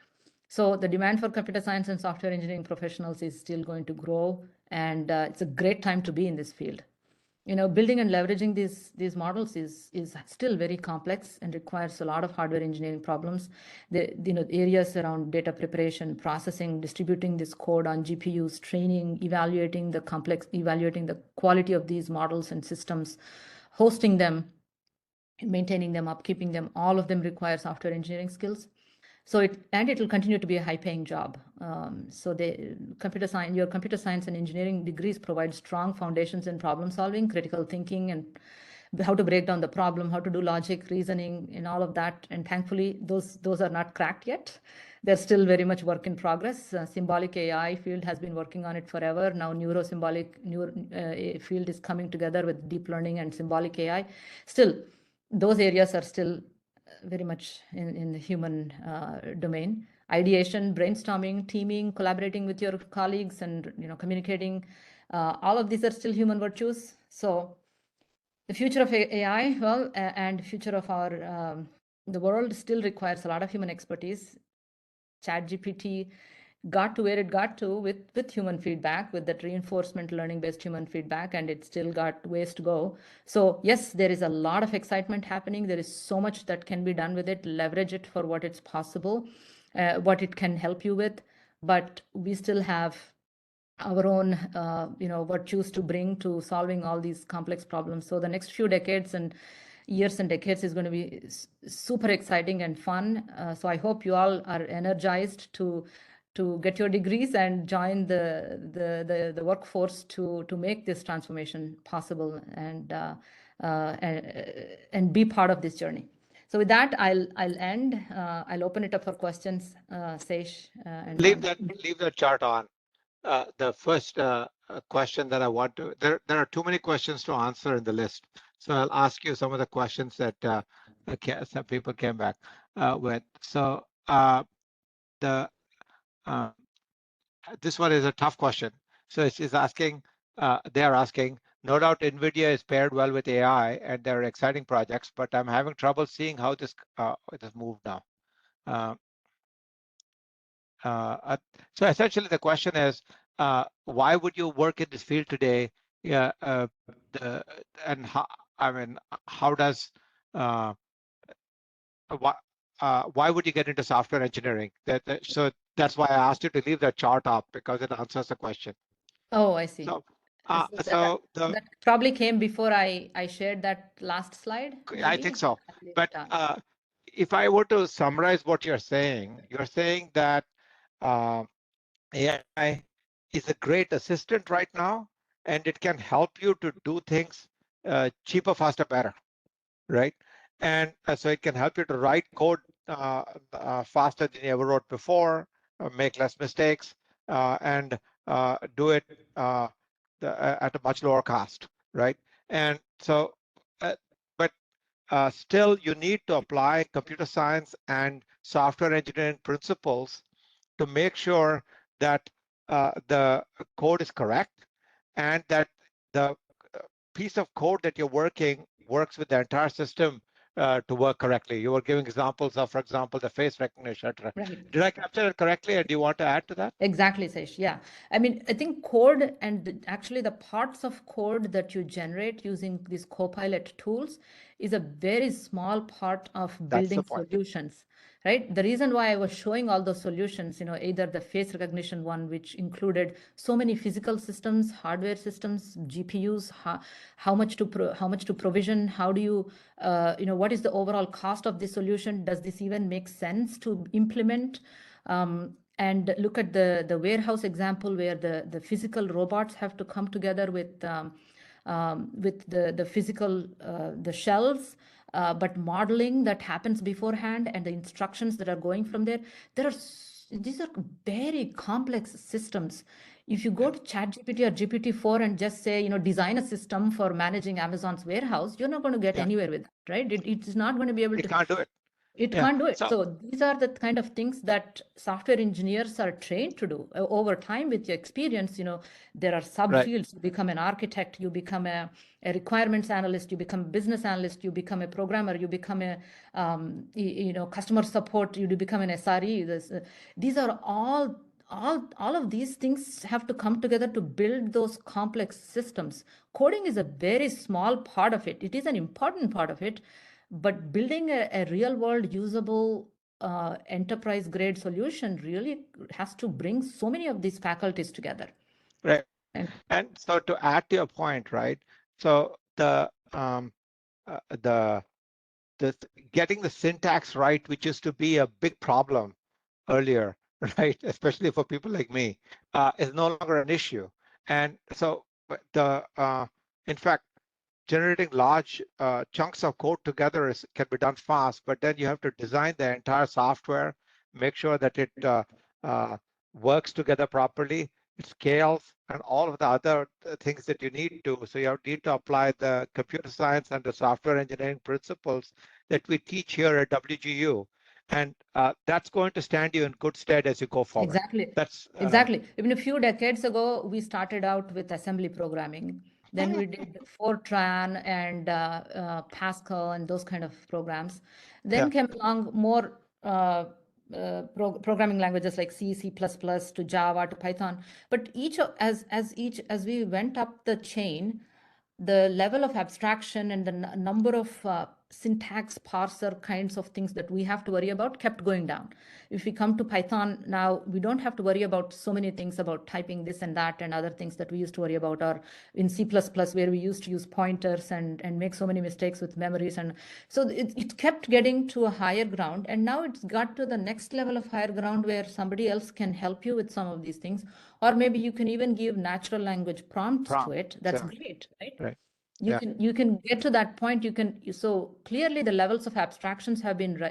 [SPEAKER 2] So the demand for computer science and software engineering professionals is still going to grow, and it's a great time to be in this field. Building and leveraging these models is still very complex and requires a lot of hardware engineering problems. The areas around data preparation, processing, distributing this code on GPUs, training, evaluating the quality of these models and systems, hosting them, maintaining them, upkeeping them, all of them require software engineering skills. So it will continue to be a high-paying job. So your computer science and engineering degrees provide strong foundations in problem solving, critical thinking, and how to break down the problem, how to do logic, reasoning, and all of that. And thankfully, those are not cracked yet. They're still very much work in progress. Symbolic AI field has been working on it forever. Now neurosymbolic field is coming together with deep learning and symbolic AI. Still, those areas are still very much in the human domain. Ideation, brainstorming, teaming, collaborating with your colleagues, and communicating. All of these are still human virtues. So the future of AI, well, and future of the world still requires a lot of human expertise. ChatGPT got to where it got to with human feedback, with that reinforcement learning based human feedback, and it still got ways to go. So yes, there is a lot of excitement happening. There is so much that can be done with it. Leverage it for what it's possible, what it can help you with. But we still have our own virtues to bring to solving all these complex problems. So the next few decades and years and decades is going to be super exciting and fun. So I hope you all are energized to get your degrees and join the workforce to make this transformation possible and be part of this journey. So with that, I'll end. I'll open it up for questions, Seish and
[SPEAKER 1] Leave
[SPEAKER 2] Ron.
[SPEAKER 1] that chart on. The first question that I want to, there are too many questions to answer in the list. So I'll ask you some of the questions that some people came back with. So this one is a tough question. So it's asking, they are asking, no doubt NVIDIA is paired well with AI and there are exciting projects, but I'm having trouble seeing how this moved now. So essentially the question is, why would you work in this field today? Yeah, and how, I mean, how does, why would you get into software engineering? So that's why I asked you to leave that chart up, because it answers the question.
[SPEAKER 2] Oh, I see.
[SPEAKER 1] So,
[SPEAKER 2] So that probably came before I shared that last slide, maybe?
[SPEAKER 1] I think so. But if I were to summarize what you're saying that AI is a great assistant right now, and it can help you to do things cheaper, faster, better, right? And so it can help you to write code faster than you ever wrote before, make less mistakes, and do it at a much lower cost, right? And so, but still you need to apply computer science and software engineering principles to make sure that the code is correct and that the piece of code that you're working works with the entire system to work correctly. You were giving examples of, for example, the face recognition.
[SPEAKER 2] Right.
[SPEAKER 1] Did I capture it correctly? And do you want to add to that?
[SPEAKER 2] Exactly, Sesh. Yeah. I mean, I think code and actually the parts of code that you generate using these Copilot tools is a very small part of building solutions, right? The reason why I was showing all those solutions, either the face recognition one, which included so many physical systems, hardware systems, GPUs, how much to provision, how do you, what is the overall cost of the solution? Does this even make sense to implement? And look at the warehouse example where the physical robots have to come together with the physical the shelves, but modeling that happens beforehand and the instructions that are going from there. These are very complex systems. If you go to ChatGPT or GPT-4 and just say, design a system for managing Amazon's warehouse, you're not going to get anywhere with that, right? It's not going to be able to.
[SPEAKER 1] It can't do it.
[SPEAKER 2] It can't do it. So these are the kind of things that software engineers are trained to do. Over time, with your experience, there are subfields. You become an architect, you become a requirements analyst, you become a business analyst, you become a programmer, you become a customer support, you become an SRE. These are all of these things have to come together to build those complex systems. Coding is a very small part of it. It is an important part of it. But building a real world usable enterprise grade solution really has to bring so many of these faculties together.
[SPEAKER 1] Right. And so to add to your point, right? So the getting the syntax right, which used to be a big problem earlier, right? Especially for people like me, is no longer an issue. And so in fact, generating large chunks of code together can be done fast, but then you have to design the entire software, make sure that it works together properly, it scales, and all of the other things that you need to. So you need to apply the computer science and the software engineering principles that we teach here at WGU. And that's going to stand you in good stead as you go forward.
[SPEAKER 2] Exactly. Exactly. Even a few decades ago, we started out with assembly programming. Then we did Fortran and Pascal and those kind of programs. Then came along more programming languages like C, C++ to Java to Python. But as we went up the chain, the level of abstraction and the number of syntax parser kinds of things that we have to worry about kept going down. If we come to Python now, we don't have to worry about so many things about typing this and that and other things that we used to worry about, or in C++ where we used to use pointers and make so many mistakes with memories. And so it kept getting to a higher ground, and now it's got to the next level of higher ground where somebody else can help you with some of these things, or maybe you can even give natural language prompts to it. That's great, right?
[SPEAKER 1] Right.
[SPEAKER 2] You can get to that point. So clearly the levels of abstractions have been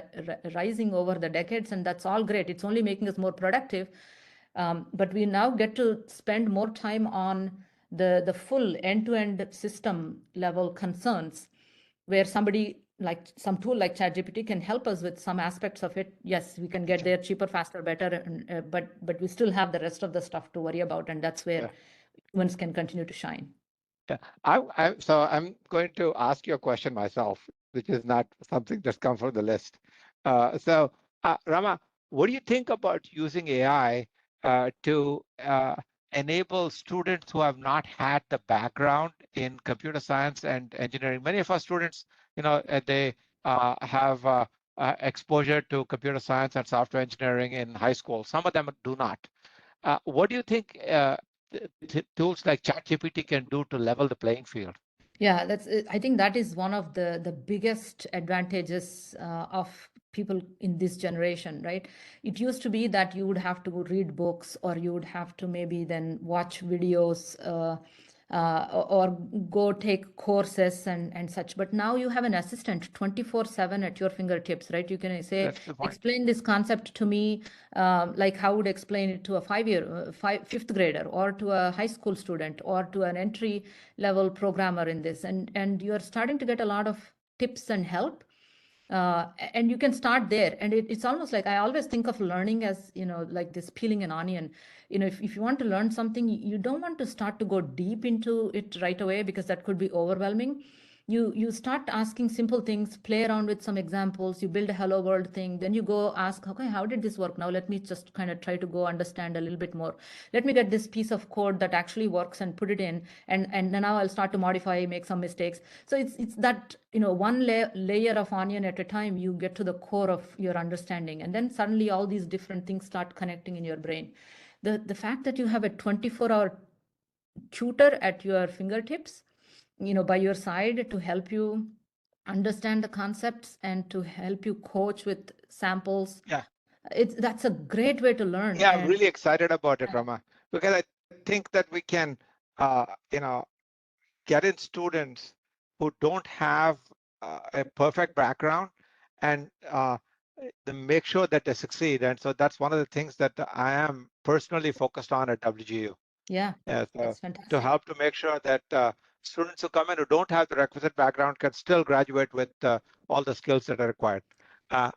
[SPEAKER 2] rising over the decades, and that's all great. It's only making us more productive. But we now get to spend more time on the full end-to-end system level concerns, where somebody like some tool like ChatGPT can help us with some aspects of it. Yes, we can get there cheaper, faster, better, and, but we still have the rest of the stuff to worry about, and that's where humans can continue to shine.
[SPEAKER 1] Yeah, so I'm going to ask you a question myself, which is not something that's come from the list. Rama, what do you think about using AI to enable students who have not had the background in computer science and engineering? Many of our students, they have exposure to computer science and software engineering in high school. Some of them do not. What do you think tools like ChatGPT can do to level the playing field?
[SPEAKER 2] Yeah, I think that is one of the biggest advantages of people in this generation, right? It used to be that you would have to go read books, or you would have to maybe then watch videos, or go take courses and such. But now you have an assistant 24/7 at your fingertips, right? You can say, explain this concept to me, like how would explain it to a fifth grader, or to a high school student, or to an entry level programmer in this. And you're starting to get a lot of tips and help. And you can start there, and it's almost like, I always think of learning as, like this peeling an onion. If you want to learn something, you don't want to start to go deep into it right away, because that could be overwhelming. You start asking simple things, play around with some examples, you build a hello world thing, then you go ask, okay, how did this work? Now let me just kind of try to go understand a little bit more. Let me get this piece of code that actually works and put it in, and now I'll start to modify, make some mistakes. So it's that, one layer of onion at a time, you get to the core of your understanding, and then suddenly all these different things start connecting in your brain. The fact that you have a 24-hour tutor at your fingertips, by your side, to help you understand the concepts and to help you coach with samples.
[SPEAKER 1] Yeah.
[SPEAKER 2] That's a great way to learn.
[SPEAKER 1] Yeah, I'm really excited about it, Rama, because I think that we can, get in students who don't have a perfect background, and make sure that they succeed. And so that's one of the things that I am personally focused on at WGU.
[SPEAKER 2] Yeah,
[SPEAKER 1] so
[SPEAKER 2] that's fantastic.
[SPEAKER 1] To help to make sure that students who come in who don't have the requisite background can still graduate with all the skills that are required.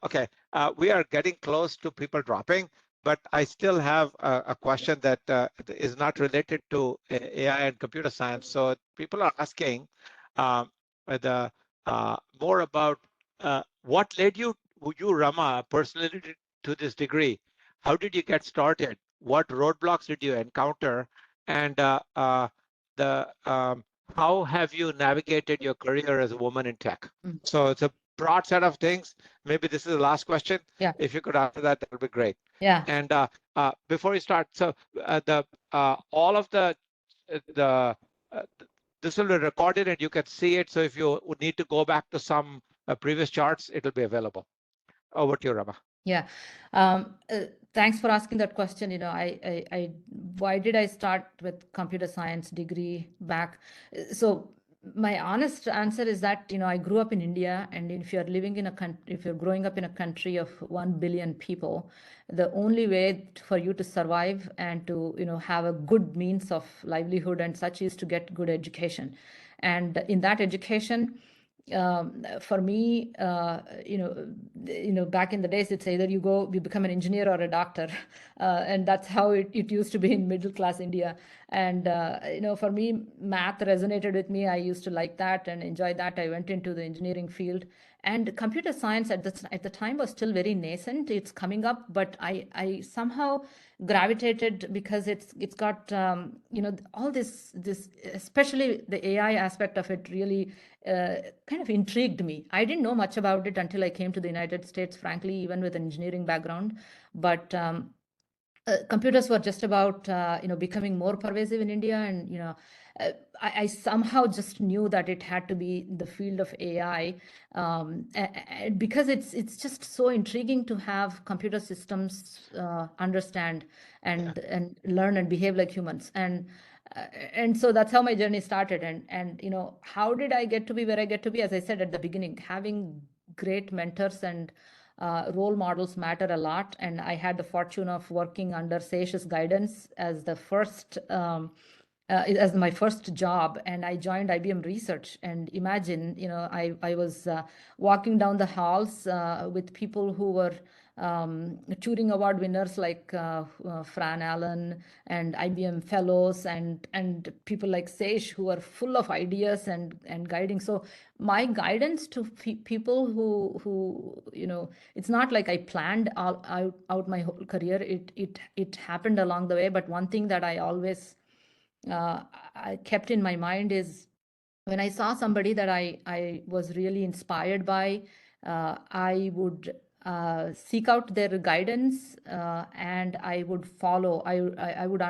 [SPEAKER 1] Okay, we are getting close to people dropping, but I still have a question that is not related to AI and computer science. So people are asking more about what led you, Rama, personally to this degree. How did you get started? What roadblocks did you encounter? And how have you navigated your career as a woman in tech? So it's a broad set of things. Maybe this is the last question.
[SPEAKER 2] Yeah.
[SPEAKER 1] If you could answer that, that would be great.
[SPEAKER 2] Yeah.
[SPEAKER 1] And before you start, so all of this will be recorded and you can see it. So if you would need to go back to some previous charts, it will be available. Over to you, Rama.
[SPEAKER 2] Yeah. Thanks for asking that question. Why did I start with computer science degree back? So my honest answer is that, I grew up in India, and if you're living in if you're growing up in a country of 1 billion people, the only way for you to survive and to, have a good means of livelihood and such is to get good education. And in that education, for me, back in the days, it's either you become an engineer or a doctor, and that's how it used to be in middle class India. And, for me, math resonated with me. I used to like that and enjoy that. I went into the engineering field. And computer science at the time was still very nascent. It's coming up, but I somehow gravitated because it's got all this especially the AI aspect of it really kind of intrigued me. I didn't know much about it until I came to the United States, frankly, even with an engineering background. But computers were just about becoming more pervasive in India, and I somehow just knew that it had to be the field of AI, because it's just so intriguing to have computer systems understand and learn and behave like humans. And so that's how my journey started. And how did I get to be where I get to be? As I said at the beginning, having great mentors and role models matter a lot. And I had the fortune of working under Sesh's guidance as the first, as my first job. And I joined IBM Research. And imagine, I was walking down the halls with people who were Turing Award winners like Fran Allen and IBM fellows and people like Sesh who are full of ideas and guiding. So my guidance to people who it's not like I planned out my whole career. It happened along the way. But one thing that I always I kept in my mind is when I saw somebody that I was really inspired by, I would seek out their guidance, and I would follow. I would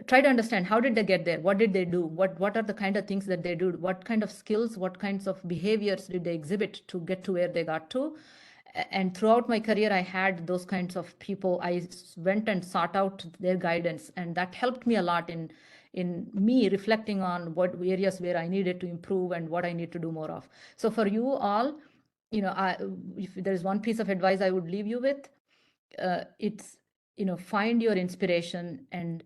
[SPEAKER 2] try to understand how did they get there, what did they do, what are the kind of things that they do, what kind of skills, what kinds of behaviors did they exhibit to get to where they got to. And throughout my career, I had those kinds of people. I went and sought out their guidance, and that helped me a lot in me reflecting on what areas where I needed to improve and what I need to do more of. So for you all, if there's one piece of advice I would leave you with, it's find your inspiration, and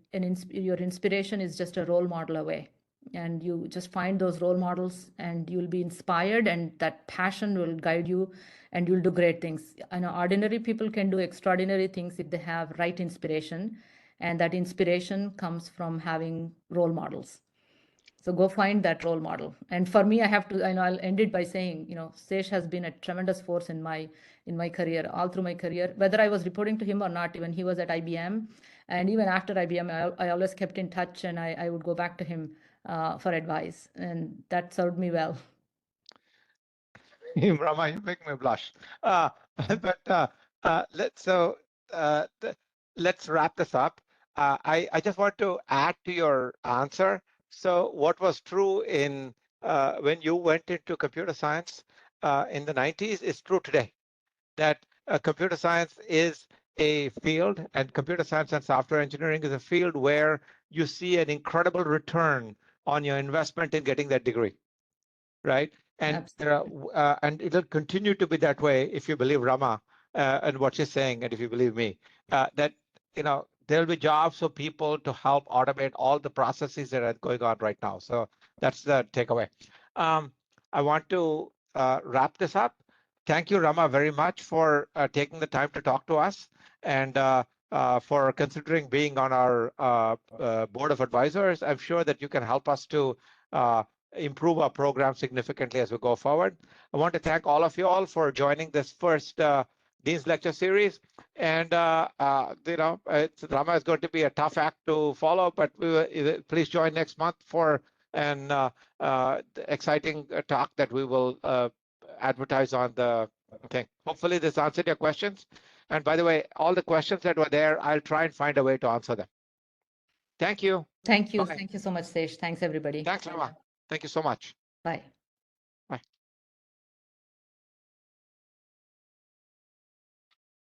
[SPEAKER 2] your inspiration is just a role model away. And you just find those role models and you'll be inspired, and that passion will guide you, and you'll do great things. I know ordinary people can do extraordinary things if they have right inspiration, and that inspiration comes from having role models. So go find that role model. And for me, I'll end it by saying, Sesh has been a tremendous force in my career, all through my career, whether I was reporting to him or not. Even he was at IBM, and even after IBM, I always kept in touch, and I would go back to him for advice, and that served me well.
[SPEAKER 1] Rama, you make me blush. But let's wrap this up. I just want to add to your answer. So what was true in when you went into computer science in the 90s is true today. That computer science is a field, and computer science and software engineering is a field where you see an incredible return on your investment in getting that degree, right? And and it'll continue to be that way if you believe Rama and what she's saying, and if you believe me, that there'll be jobs for people to help automate all the processes that are going on right now. So that's the takeaway. I want to wrap this up. Thank you, Rama, very much for taking the time to talk to us, and for considering being on our board of advisors. I'm sure that you can help us to improve our program significantly as we go forward. I want to thank all of you all for joining this first Dean's Lecture Series. And Rama is going to be a tough act to follow, but please join next month for an exciting talk that we will advertise on the thing. Hopefully this answered your questions. And by the way, all the questions that were there, I'll try and find a way to answer them. Thank you.
[SPEAKER 2] Thank you.
[SPEAKER 1] Bye.
[SPEAKER 2] Thank you so much, Sesh. Thanks, everybody.
[SPEAKER 1] Thanks, Rama. Thank you so much.
[SPEAKER 2] Bye.
[SPEAKER 1] Bye.